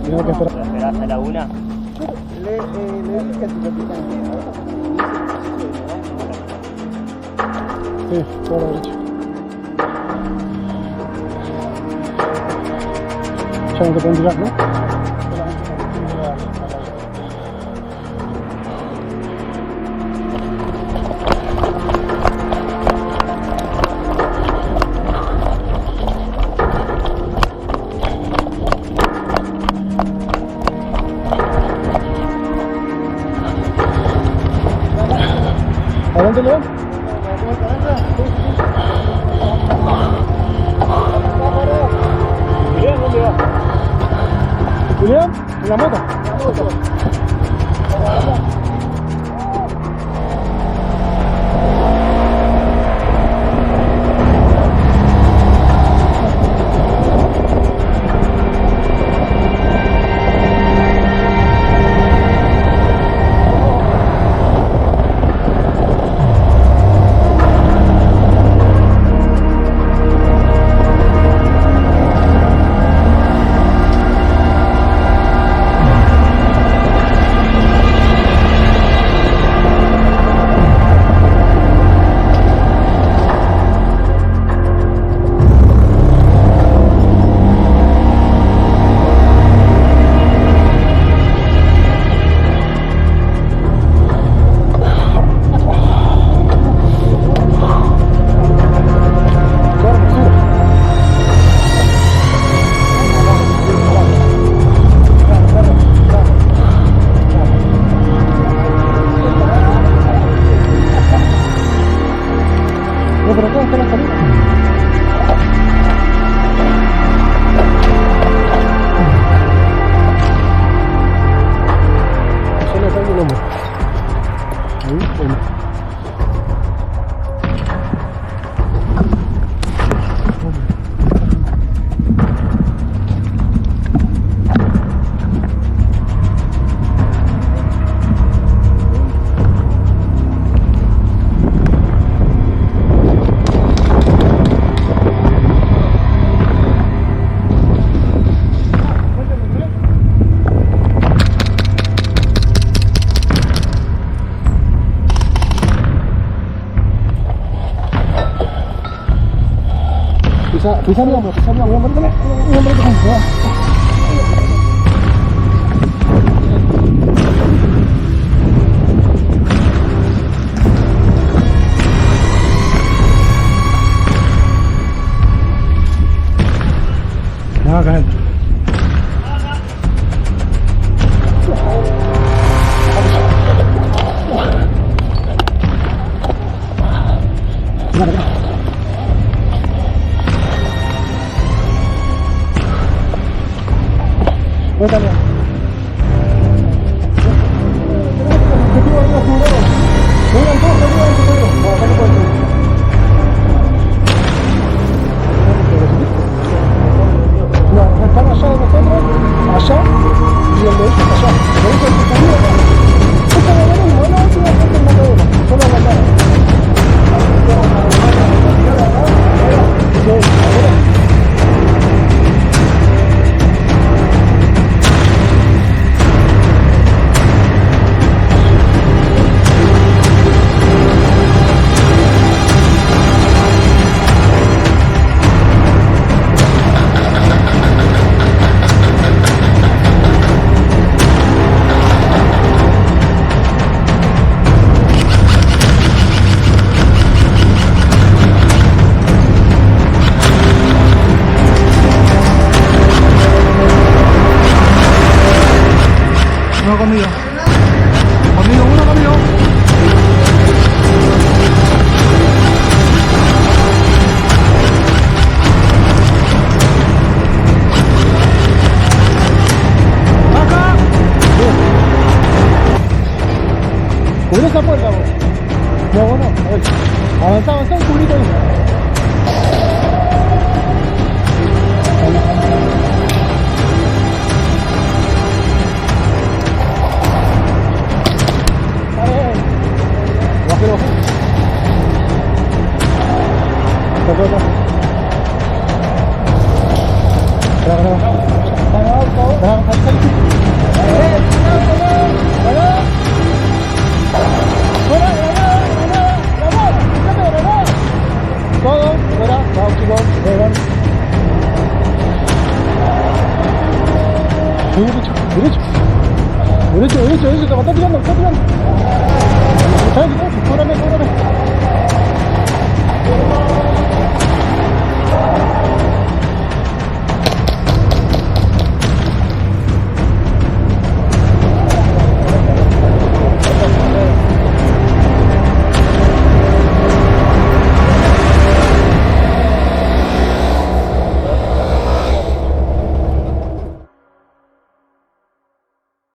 Tengo que esperar. ¿Esperás a la una? Le dije a tu capitán. Sí, todo lo derecho. Ya no te pueden tirar, ¿no? ¿Adelante, León? Julián, ¿dónde va? Julián, en la moto. Pero acá está la salida. Eso le cambia el hombro. Ahí, bueno. Pisar mi hombro, mi hombro, me va a caer. Cuéntame. No, están allá de nosotros, allá, y el de ellos allá. Por eso el que salió acá. Esto no es lo mismo, no, es una cosa en matadero, solo la cara. Sí, ahora. Uno conmigo. Uno conmigo. ¡Baja! Cubre esa puerta, vos. No, vos no. A ver. Avanzá y cubrite ahí. Espera. derecho, derecho. Derecho, derecho, derecho, está bastante tirando, está tirando. Cóbrame, cóbrame.